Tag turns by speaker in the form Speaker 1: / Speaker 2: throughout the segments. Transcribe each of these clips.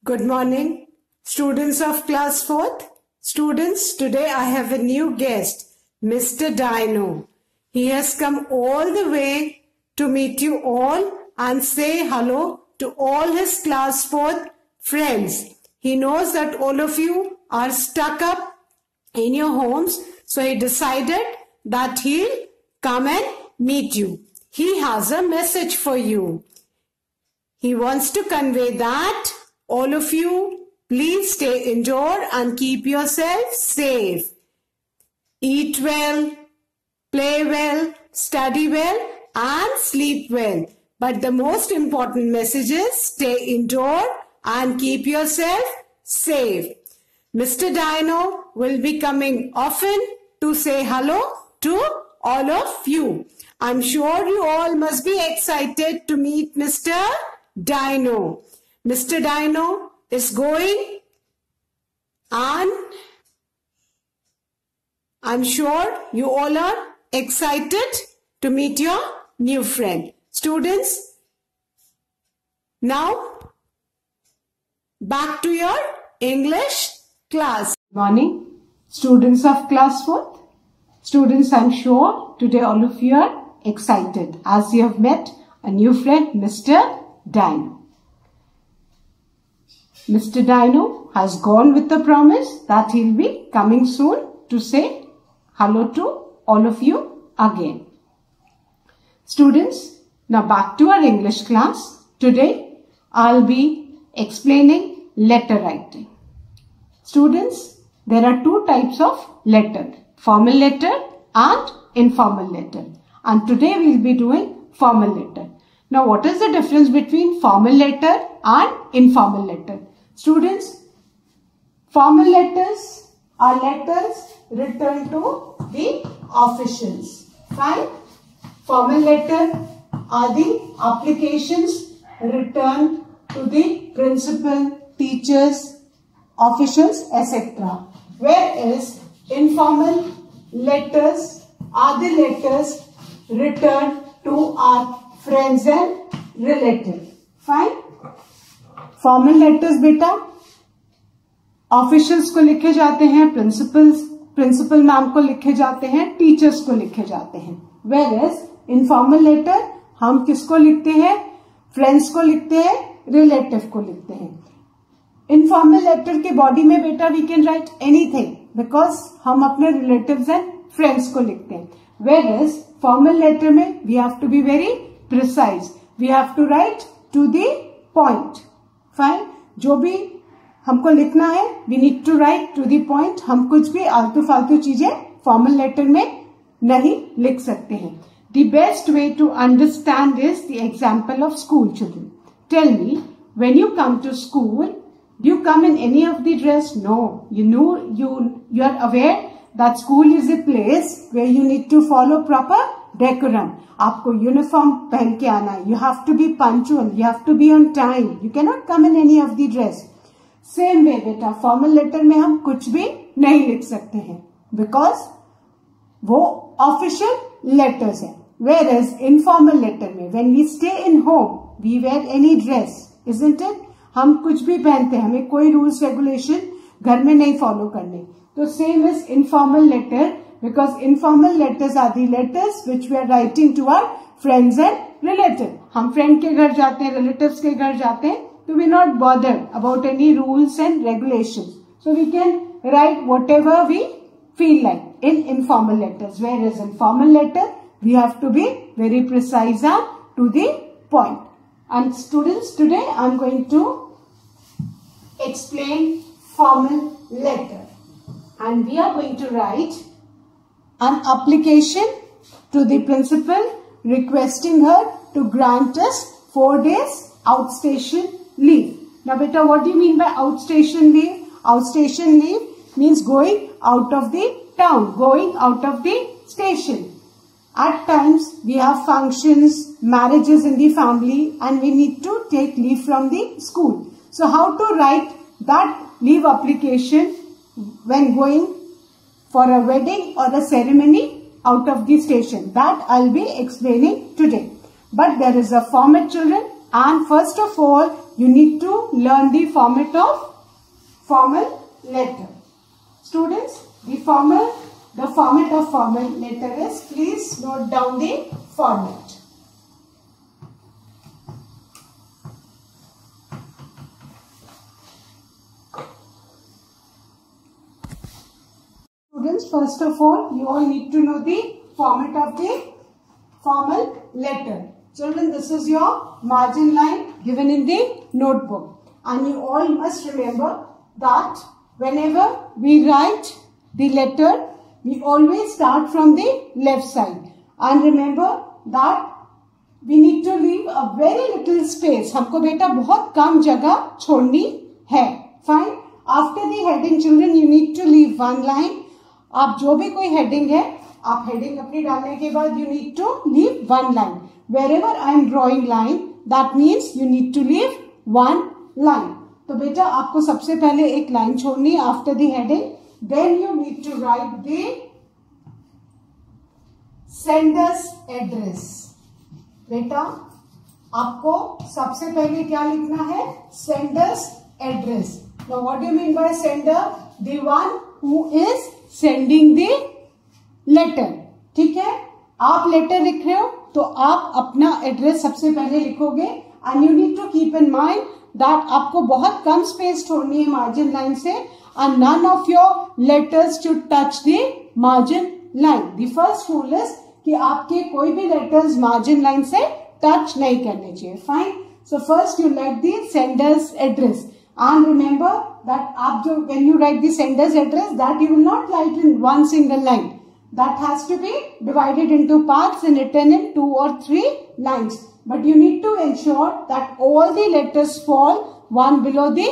Speaker 1: Good morning, students of class 4th. Students, today I have a new guest, Mr. Dino. He has come all the way to meet you all and say hello to all his class 4th friends. He knows that all of you are stuck up in your homes, so he decided that he'll come and meet you. He has a message for you. He wants to convey that all of you, please stay indoor and keep yourself safe. Eat well, play well, study well and sleep well. But the most important message is stay indoor and keep yourself safe. Mr. Dino will be coming often to say hello to all of you. I'm sure you all must be excited to meet Mr. Dino. Mr. Dino is going and I'm sure you all are excited to meet your new friend. Students, now back to your English class. Morning, students of class 4th. Students, I'm sure today all of you are excited as you have met a new friend, Mr. Dino. Mr. Dino has gone with the promise that he'll be coming soon to say hello to all of you again. Students, now back to our English class. Today, I'll be explaining letter writing. Students, there are two types of letter, formal letter and informal letter. And today we'll be doing formal letter. Now, what is the difference between formal letter and informal letter? Students, formal letters are letters written to the officials. Fine. Formal letter are the applications written to the principal, teachers, officials, etc. Whereas informal letters are the letters written to our friends and relatives. Fine. Formal letters बेटा officials को लिखे जाते हैं, principal ma'am को लिखे जाते हैं, teachers को लिखे जाते हैं. वेयरएज इनफॉर्मल लेटर हम किसको लिखते हैं? फ्रेंड्स को लिखते हैं, रिलेटिव को लिखते हैं. इनफॉर्मल लेटर के बॉडी में बेटा we can write anything because हम अपने रिलेटिव्स एंड फ्रेंड्स को लिखते हैं. वेयरएज फॉर्मल लेटर में we have to be very precise. We have to write to the point. Fine. जो भी हमको लिखना है we need to write to the point. हम कुछ भी आलतू फालतू चीजें फॉर्मल लेटर में नहीं लिख सकते हैं. The best way to understand is the example of school children. Tell me, when you come to school, do you come in any of the dress? No. You are aware that school is a place where you need to follow proper decorum. आपको uniform पहन के आना है. You have to be punctual, you have to be on time. You can not come in any of the dress. Same way बेटा formal letter में हम कुछ भी नहीं लिख सकते हैं बिकॉज वो ऑफिशियल लेटर्स है. वेयर एज इनफॉर्मल लेटर में when we stay in home we wear any dress, isn't it? हम कुछ भी पहनते हैं, हमें कोई रूल्स रेगुलेशन घर में नहीं फॉलो करने. तो same is informal letter because informal letters are the letters which we are writing to our friends and relatives. हम friend के घर जाते हैं, relatives के घर जाते हैं, तो we not bothered about any rules and regulations. So we can write whatever we feel like in informal letters. Whereas in formal letter, we have to be very precise and to the point. And students, today I am going to explain formal letter. And we are going to write an application to the principal requesting her to grant us 4 days outstation leave. Now beta, what do you mean by outstation leave? Outstation leave means going out of the town, going out of the station. At times we have functions, marriages in the family and we need to take leave from the school. So how to write that leave application when going for a wedding or a ceremony out of the station? That I'll be explaining today. But there is a format, children. and first of all you need to learn the format of formal letter. Students, the format of formal letter is, please note down the format. Students, first of all, you all need to know the format of the formal letter. Children, this is your margin line given in the notebook. And you all must remember that whenever we write the letter, we always start from the left side. And remember that we need to leave a very little space. हमको बेटा बहुत कम जगह छोड़नी है. Fine. After the heading, children, you need to leave one line. आप जो भी कोई heading है, आप heading अपनी डालने के बाद you need to leave one line. Wherever I am drawing line, that means you need to leave one line. तो बेटा आपको सबसे पहले एक लाइन छोड़नी है after the heading. Then you need to write the sender's address. बेटा आपको सबसे पहले क्या लिखना है? Sender's address. Now what do you mean by sender? The one who is sending the letter. ठीक है, आप लेटर लिख रहे हो तो आप अपना एड्रेस सबसे पहले लिखोगे. And you need to keep in mind that आपको बहुत कम स्पेस छोड़नी है मार्जिन लाइन से. And none of your letters should touch the margin line. The first rule is कि आपके कोई भी लेटर्स मार्जिन लाइन से टच नहीं करने चाहिए. Fine. So first you write the senders address. And remember that when you write the sender's address, that you will not write in one single line. That has to be divided into parts and written in 2 or 3 lines. But you need to ensure that all the letters fall one below the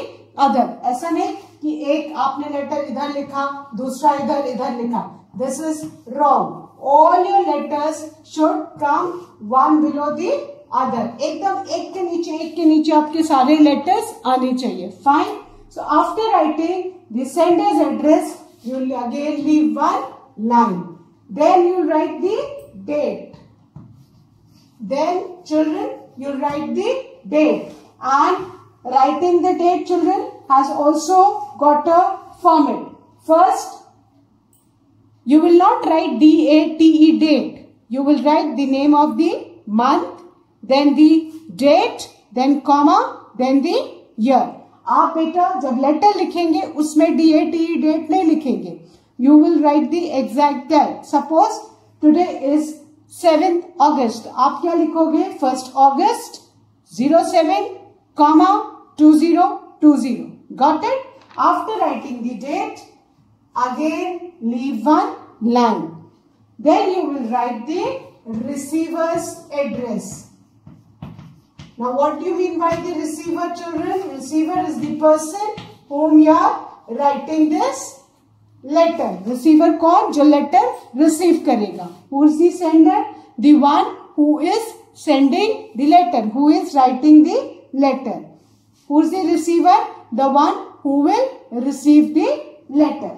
Speaker 1: other. ऐसा नहीं कि एक आपने letter इधर लिखा, दूसरा इधर लिखा. This is wrong. All your letters should come one below the other. एकदम एक के नीचे आपके सारे letters आने चाहिए. Fine. So after writing the sender's address, you will again leave one line. Then you write the date. Then children, you write the date. And writing the date, children, has also got a format. First, you will not write D-A-T-E date. You will write the name of the month, then the date, then comma, then the year. आप बेटा जब letter लिखेंगे उसमें DATE date नहीं लिखेंगे. You will write the exact date. Suppose today is 7th August. आप क्या लिखोगे? 1st August 07, comma 2020. Got it? After writing the date, again leave one line. Then you will write the receiver's address. Now what do you mean by the receiver, children? Receiver is the person whom you are writing this letter. Receiver कौन? जो letter receive करेगा. Who is the sender? The one who is sending the letter, who is writing the letter. Who is the receiver? The one who will receive the letter.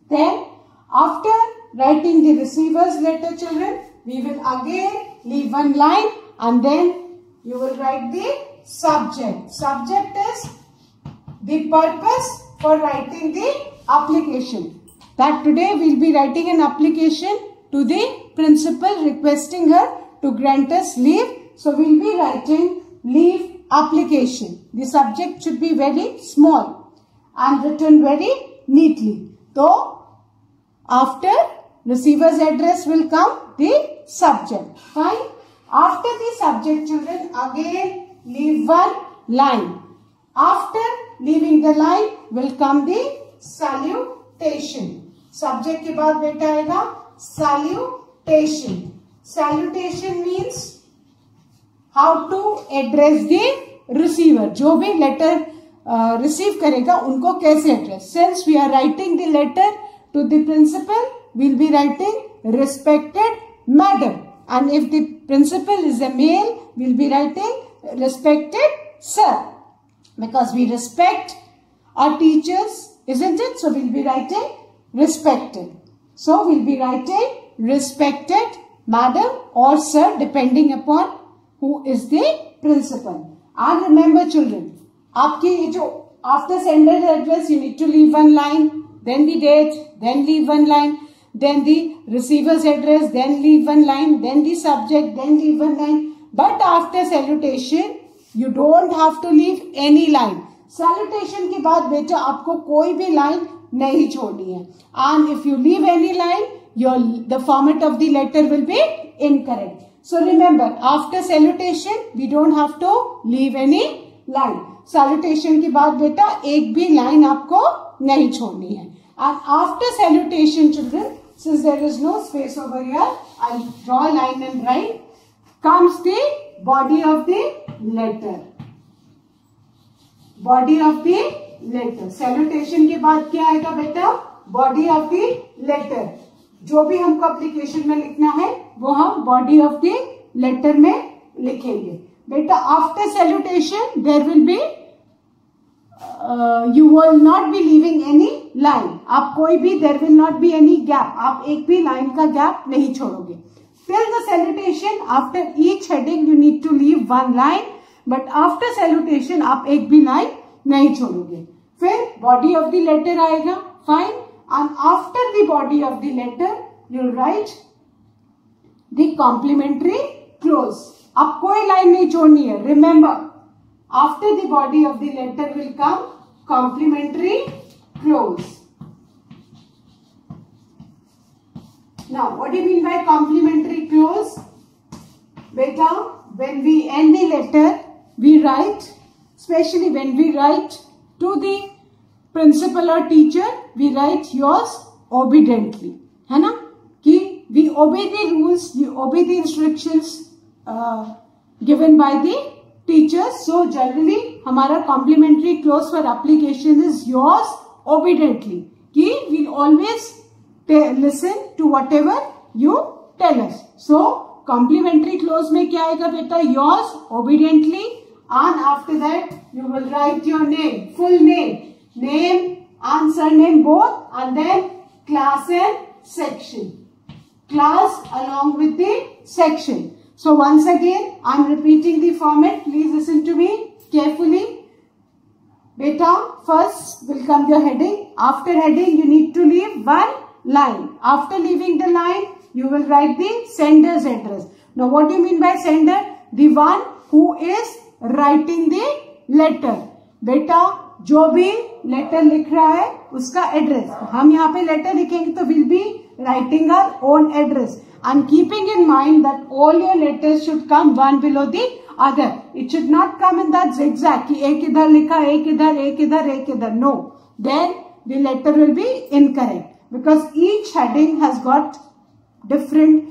Speaker 1: Then after writing the receiver's letter, children, we will again leave one line and then you will write the subject. Subject is the purpose for writing the application. That today we will be writing an application to the principal requesting her to grant us leave. So we will be writing leave application. The subject should be very small and written very neatly. So after receiver's address will come the subject. Fine. After the subject, children, again leave one line. After leaving the line will come the salutation. Subject के बाद बेटा आएगा salutation. Salutation means how to address the receiver. जो भी letter receive करेगा उनको कैसे address. Since we are writing the letter to the principal, we will be writing respected madam. And if the principal is a male, we will be writing respected sir. Because we respect our teachers, isn't it? So we will be writing respected. So we will be writing respected madam or sir depending upon who is the principal. And remember children, आपके ये जो after sender's address you need to leave one line, then the date, then leave one line, then the receiver's address, then leave one line, then the subject, then leave one line. But after salutation you don't have to leave any line. Salutation के बाद बेटा आपको कोई भी line नहीं छोड़नी है. And if you leave any line, the format of the letter will be incorrect. So remember, after salutation we don't have to leave any line. Salutation के बाद बेटा एक भी line आपको नहीं छोड़नी है. And after salutation children, since there is no space over here, I'll draw a line and write, comes the body of the letter. Body of the letter. Salutation के बाद क्या आएगा बेटा? Body of the letter. जो भी हमको application में लिखना है वो हम बॉडी ऑफ द लेटर में लिखेंगे. बेटा after salutation there will be you will not be leaving any line. आप कोई भी there will not be any gap. आप एक भी लाइन का गैप नहीं छोड़ोगे. Till the salutation after each heading you need to leave one line, but after salutation आप एक भी लाइन नहीं छोड़ोगे. फिर बॉडी ऑफ द लेटर आएगा. Fine. And after the body of the letter, you'll write the complimentary clause. अब कोई line नहीं छोड़नी है. Remember, after the body of the letter will come complimentary clause. Now, what do you mean by complimentary clause? Beta, when we end the letter, we write, especially when we write to the principal और teacher, we write yours obediently, है ना, कि we obey the rules, we obey the instructions given by the teachers. So generally हमारा complimentary close for application is yours obediently, कि we always listen to whatever you tell us. So complimentary close में क्या आएगा बेटा? Yours obediently. And after that you will write your name, full name, name and surname both, and then class and section. Class along with the section. So once again I am repeating the format. Please listen to me carefully. Beta, first will come your heading. After heading you need to leave one line. After leaving the line you will write the sender's address. Now what do you mean by sender? The one who is writing the letter. बेटा जो भी letter लिख रहा है उसका address. हम यहाँ पे लेटर लिखेंगे तो will be writing our own address, and keeping in mind that all your letters should come one below the other. It should not come in that zigzag कि एक इधर लिखा, एक इधर, एक इधर, एक इधर. No, then the letter will be incorrect because each heading has got different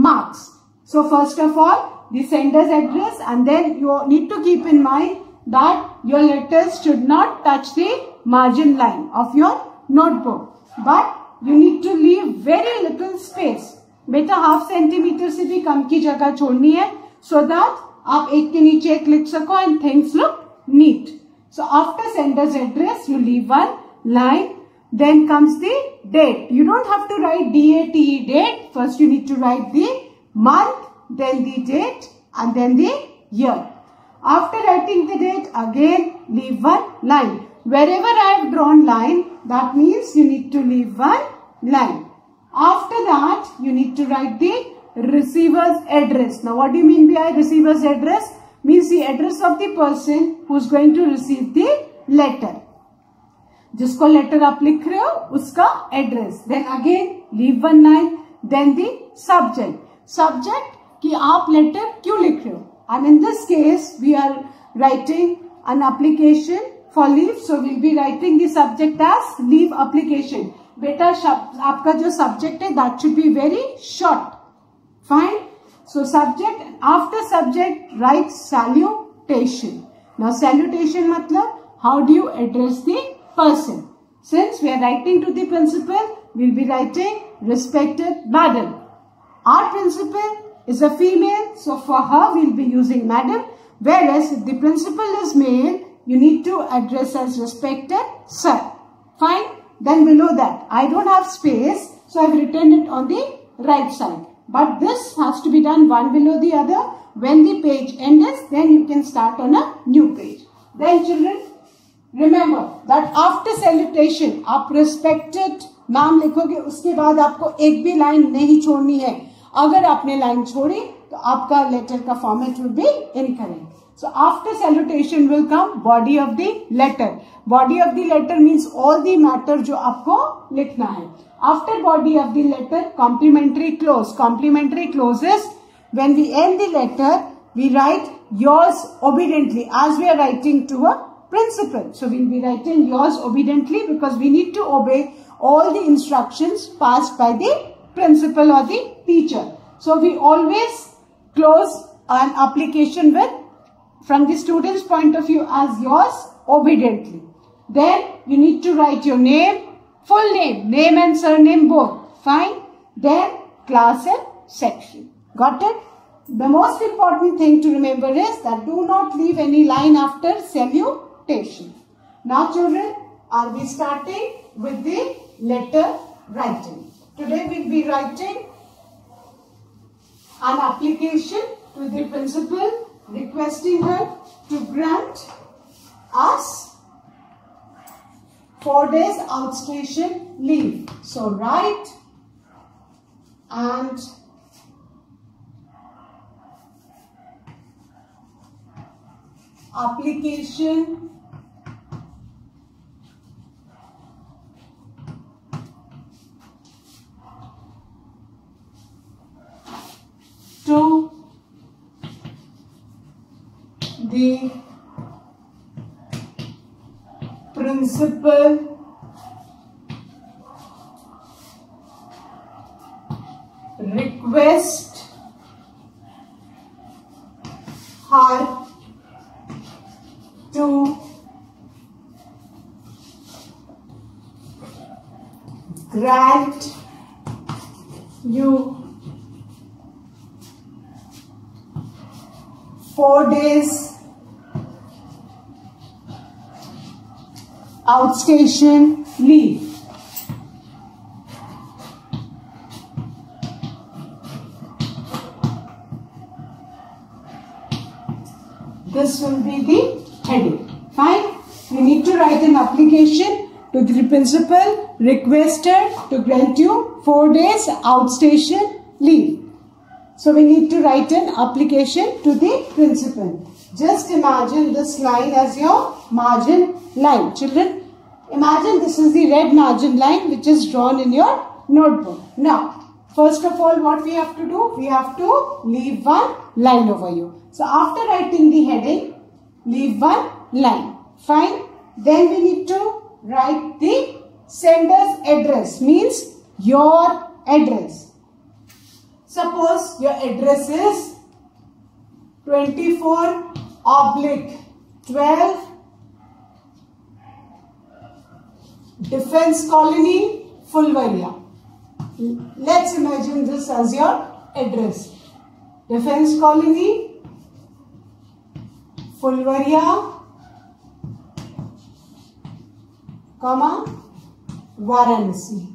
Speaker 1: marks. So first of all the senders address, and then you need to keep in mind that your letters should not touch the margin line of your notebook, but you need to leave very little space. बेटा half centimetre से भी कम की जगह छोड़नी है, so that आप एक के नीचे एक लिख सको and things look neat. So after sender's address you leave one line. Then comes the date. You don't have to write DATE, date. First you need to write the month, then the date, and then the year. After writing the date, again leave one line. Wherever I have drawn line, that means you need to leave one line. After that, you need to write the receiver's address. Now, what do you mean by receiver's address? Means the address of the person who is going to receive the letter. जिसको letter आप लिख रहे हो उसका address. Then again leave one line. Then the subject. Subject कि आप letter क्यों लिख रहे हो? And in this case, we are writing an application for leave. So we'll be writing the subject as leave application. बेटा आपका जो subject है that should be very short. Fine. So subject, after subject write salutation. Now salutation मतलब how do you address the person? Since we are writing to the principal, we'll be writing respected madam. Our principal is a female, so for her we'll be using madam. Whereas if the principal is male, you need to address as respected sir. Fine. Then below that, I don't have space, so I've written it on the right side. But this has to be done one below the other. When the page ends, then you can start on a new page. Then children, remember that after salutation, आप respected नाम लिखोगे, उसके बाद आपको एक भी line नहीं छोड़नी है. अगर आपने लाइन छोड़ी तो आपका लेटर का format will be incorrect. So after salutation will come body of the letter. Body of the letter means all the matter जो आपको लिखना है. After body of the letter, complimentary clause. Complimentary clause is when we end the letter, we write yours obediently as we are writing to a principal. So we will be writing yours obediently because we need to obey all the instructions passed by the principal or the teacher. So we always close an application with, from the student's point of view, as yours obediently. Then you need to write your name, full name and surname both. Fine. Then class and section. Got it? The most important thing to remember is that do not leave any line after salutation. Now children, are we starting with the letter writing? Today we will be writing an application to the principal requesting her to grant us 4 days outstation leave. So write and application to the principal request her to grant you 4 days outstation leave. This will be the heading. Fine. We need to write an application to the principal requested to grant you 4 days outstation leave. So we need to write an application to the principal. Just imagine this line as your margin line. Children, imagine this is the red margin line which is drawn in your notebook. Now, first of all, what we have to do? We have to leave one line over here. So after writing the heading, leave one line. Fine. Then we need to write the sender's address, means your address. Suppose your address is 24/12 Defense Colony, Fulvaria. Let's imagine this as your address. Defense Colony, Fulvaria, comma, Varanasi.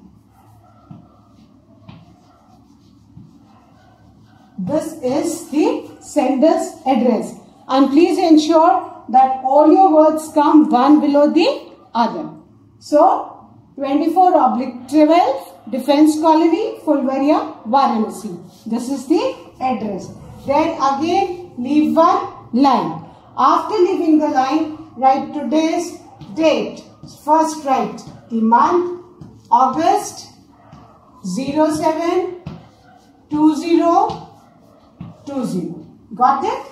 Speaker 1: This is the sender's address. And please ensure that all your words come one below the other. So, 24/12 Defense Colony, Fulvaria, Varanasi. This is the address. Then again leave one line. After leaving the line, write today's date. First write the month, August 07/2020. Got it?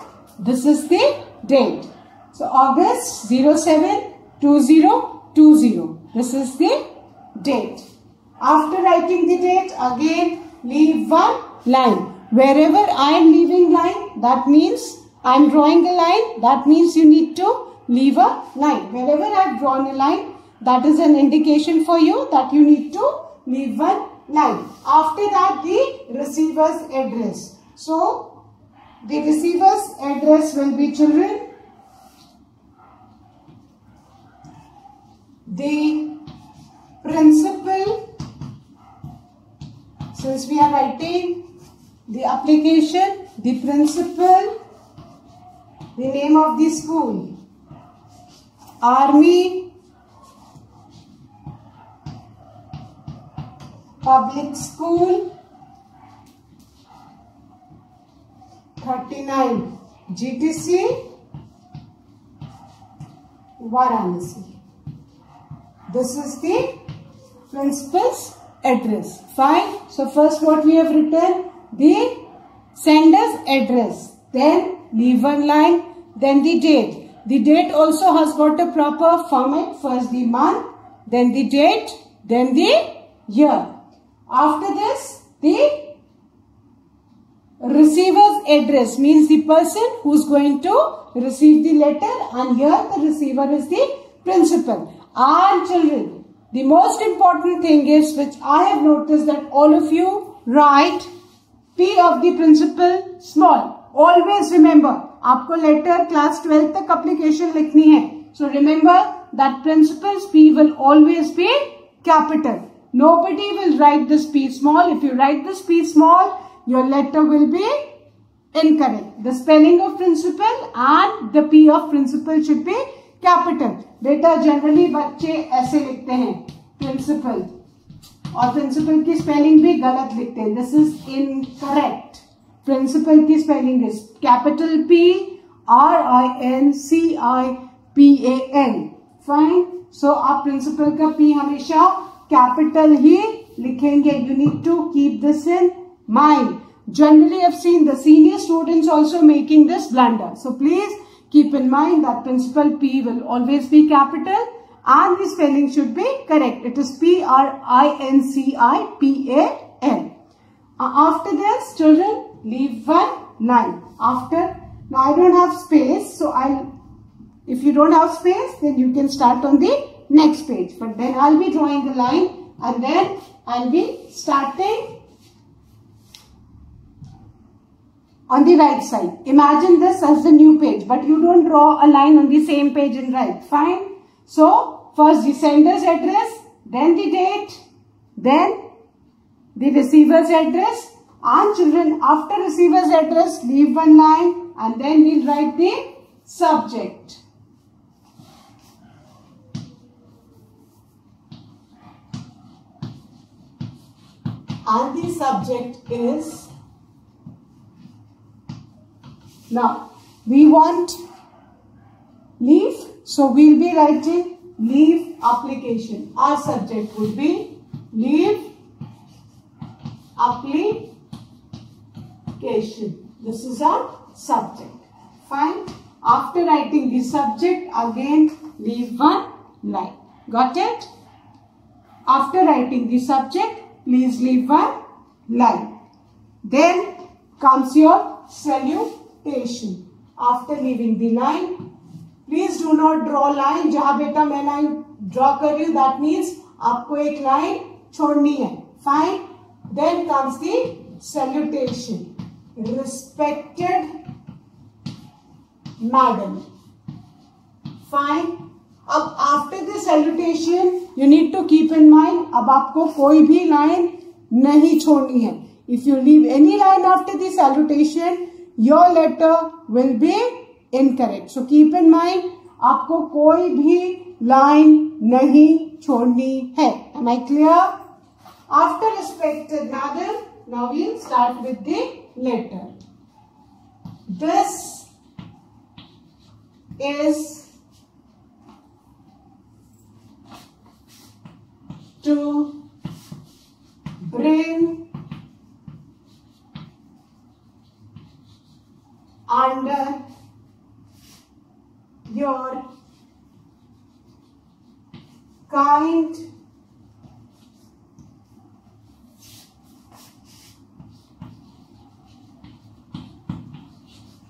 Speaker 1: This is the date. So August 07/2020. This is the date. After writing the date, again leave one line. Wherever I am leaving line, that means I am drawing a line. That means you need to leave a line. Wherever I have drawn a line, that is an indication for you that you need to leave one line. After that, the receiver's address. So, the receiver's address will be, children, the principal, since we are writing the application, the principal, the name of the school, Army Public School, 39 GTC, Varanasi. This is the principal's address. Fine. So first what we have written, the sender's address, then leave one line, then the date. The date also has got a proper format. First the month, then the date, then the year. After this, the receiver's address means the person who's going to receive the letter, and here the receiver is the principal. And children, the most important thing is, which I have noticed, that all of you write P of the principal small. Always remember, आपको letter class 12 तक application लिखनी है. So remember that principal's P will always be capital. Nobody will write this P small. If you write this P small, your letter will be incorrect. The spelling of principal and the P of principal should be capital. बेटा generally बच्चे ऐसे लिखते हैं principal, और principal की spelling भी गलत लिखते हैं. This is incorrect. Principal की spelling is capital P RINCIPAL. Fine. So आप principal का P हमेशा capital ही लिखेंगे. You need to keep this in mind. Generally, I've seen the senior students also making this blunder. So please keep in mind that principal P will always be capital and the spelling should be correct. It is PRINCIPAL. After this, children, leave one line. After, now I don't have space, so if you don't have space, then you can start on the next page. But then I'll be drawing the line and then I'll be starting on the right side. Imagine this as the new page, but you don't draw a line on the same page and write. Fine. So, first the sender's address, then the date, then the receiver's address. And children, after receiver's address, leave one line and then we'll write the subject. And the subject is, now we want leave, so we'll be writing leave application. Our subject would be leave application. This is our subject. Fine. After writing the subject, again leave one line. Got it? After writing the subject, please leave one line. Then comes your salutation. After leaving the line, please do not draw line. जहाँ बेटा मैं line draw कर रही हूँ, that means आपको एक line छोड़नी है. Fine. Then comes the salutation. Respected madam. Fine. अब after the salutation, you need to keep in mind, अब आपको कोई भी line नहीं छोड़नी है. If you leave any line after the salutation, your letter will be incorrect. So keep in mind, आपको कोई भी line नहीं छोड़नी है. Am I clear? After respected madam, now we'll start with the letter. This is to bring under your kind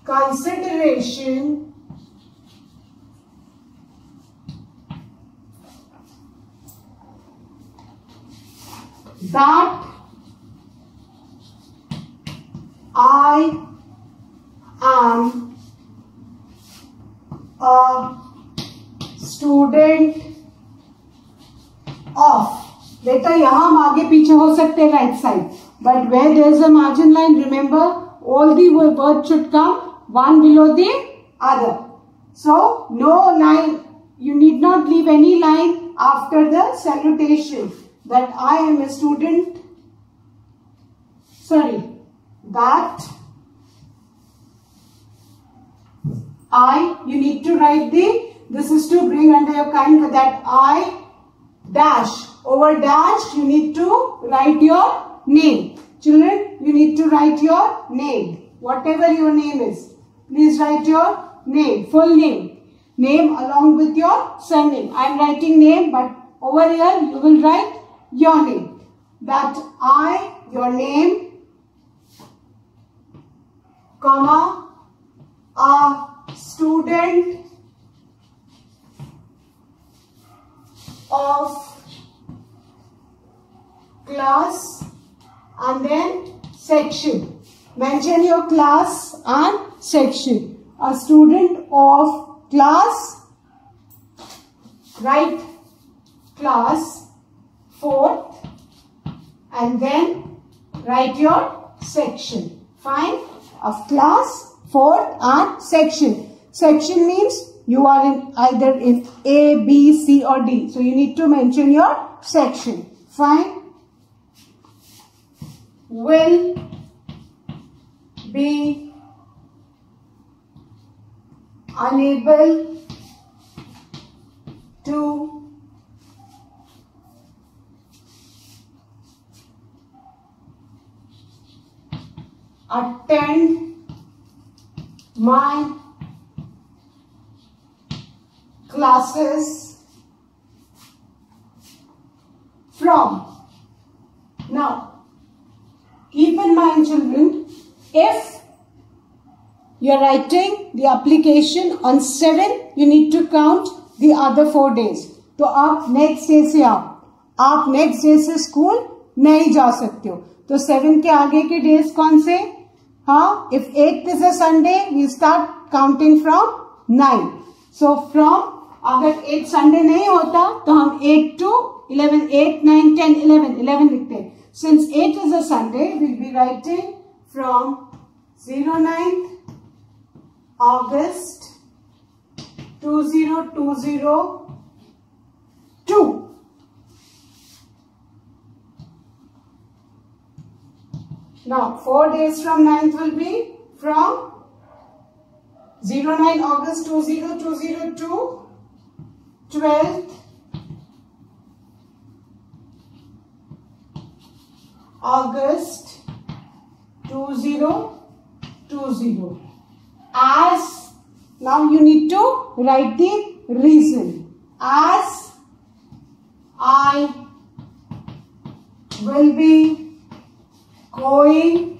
Speaker 1: consideration that I am a student of. बेटा यहाँ हम आगे पीछे हो सकते हैं right side, but where there is a margin line, remember all the words should come one below the other. So no line, you need not leave any line after the salutation that I am a student, that you need to write this is to bring under your kind that I dash, over dash you need to write your name. Children, you need to write your name. Whatever your name is, please write your name, full name. Name along with your surname. I am writing name, but over here you will write your name. That I, your name, comma, a student of class and then section. Mention your class and section. A student of class, write class 4th and then write your section. Fine. Of class 4th and section. Section means you are in either in A, B, C or D. So you need to mention your section. Fine. Will be unable to attend my classes from. Now, keep in mind children, if you are writing the application on 7, you need to count the other 4 days. तो आप next day से आप next day से school नहीं जा सकते हो. तो 7 के आगे के days कौन से? हाँ, if 8th is a Sunday, we start counting from 9. So from अगर 8 Sunday नहीं होता तो हम 8 to 11, 8, 9, 10, 11 लिखते हैं. Since 8 is a Sunday, we will be writing from 09th August 2022. Now 4 days from 9th will be from 09 August 2022 to 12th August 2020. As, now you need to write the reason. As I will be going.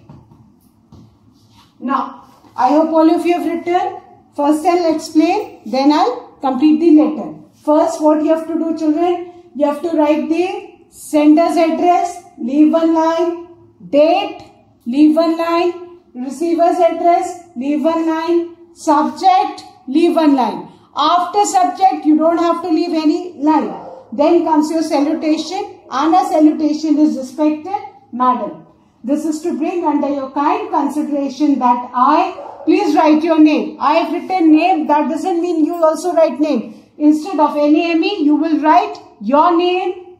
Speaker 1: Now, I hope all of you have written. First I'll explain, then I'll complete the letter. First, what you have to do children, you have to write the sender's address, leave one line, date, leave one line, receiver's address, leave one line, subject, leave one line. After subject, you don't have to leave any line. Then comes your salutation, and a salutation is respected madam. This is to bring under your kind consideration that please write your name. I have written name, that doesn't mean you also write name. Instead of NAME, you will write your name,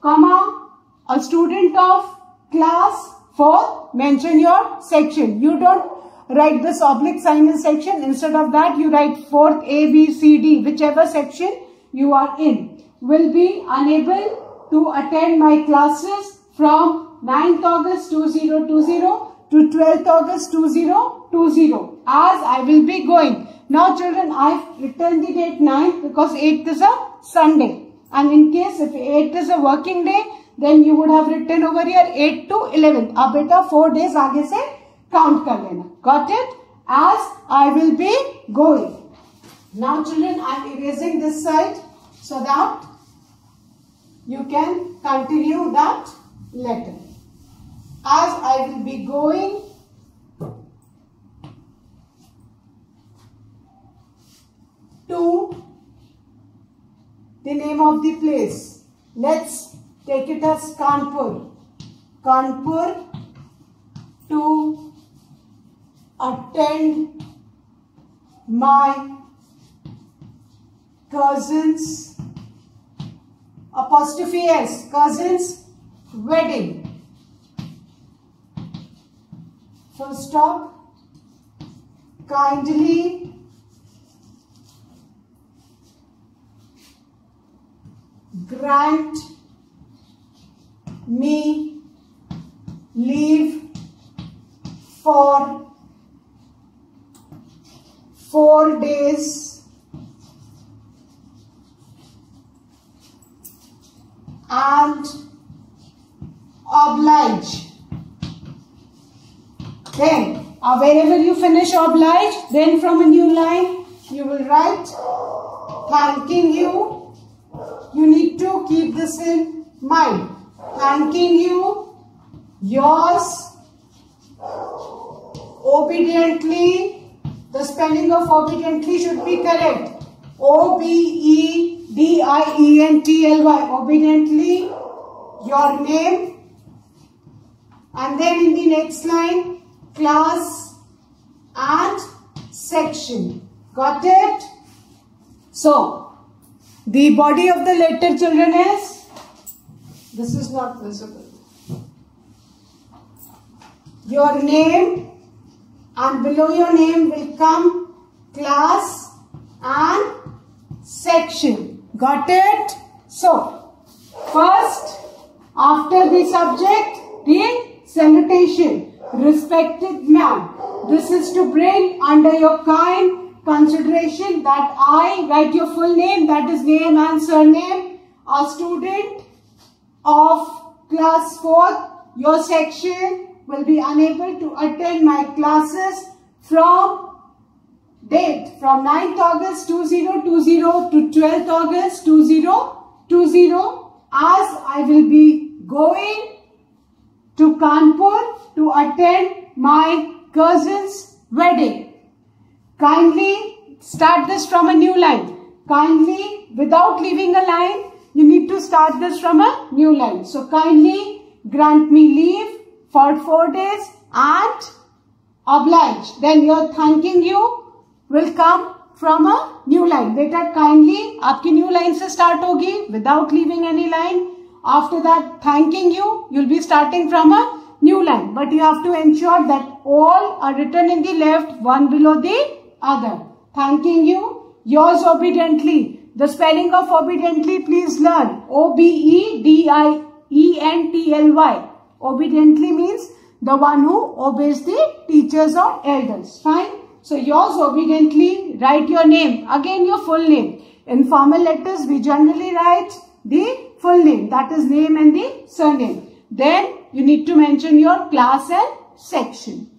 Speaker 1: comma, a student of class 4, mention your section. You don't write this oblique sign in section. Instead of that, you write 4th A, B, C, D, whichever section you are in. Will be unable to attend my classes from 9th August 2020 to 12th August 2020 as I will be going. Now children, I have written the date 9th because 8th is a Sunday. And in case if 8th is a working day, then you would have written over here 8 to 11th. अब बेटा 4 days आगे से count कर लेना. Got it? As I will be going. Now children, I am erasing this side so that you can continue that letter. As I will be going to the name of the place. Let's take it as Kanpur. Kanpur to attend my cousin's, apostrophe S, cousin's wedding. Full stop. Kindly grant me leave for 4 days and oblige. Then wherever you finish oblige, then from a new line you will write thanking you. You need to keep this in mind. Thanking you, yours, obediently. The spelling of obediently should be correct. O-B-E-D-I-E-N-T-L-Y. Obediently, your name. And then in the next line, class and section. Got it? So, the body of the letter, children, is, this is not visible, your name, and below your name will come class and section. Got it? So, first, after the subject, the salutation. Respected ma'am. This is to bring under your kind consideration that I write your full name, that is name and surname, a student of class 4th, your section will be unable to attend my classes from date from 9th August 2020 to 12th August 2020, as I will be going to Kanpur to attend my cousin's wedding. Kindly start this from a new line. Kindly, without leaving a line, you need to start this from a new line. So, kindly grant me leave for 4 days and oblige. Then your thanking you will come from a new line. Beta, kindly, आपकी new line से start होगी without leaving any line. After that, thanking you, you'll be starting from a new line. But you have to ensure that all are written in the left, one below the other. Thanking you, yours obediently. The spelling of obediently, please learn. O-B-E-D-I-E-N-T-L-Y. Obediently means the one who obeys the teachers or elders. Fine. So yours obediently, write your name. Again your full name. In formal letters, we generally write the full name. That is name and the surname. Then you need to mention your class and section.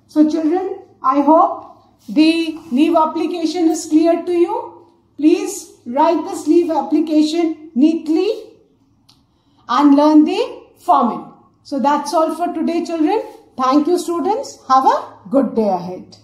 Speaker 1: So children, I hope the leave application is clear to you. Please write this leave application neatly and learn the format. So that's all for today, children. Thank you, students. Have a good day ahead.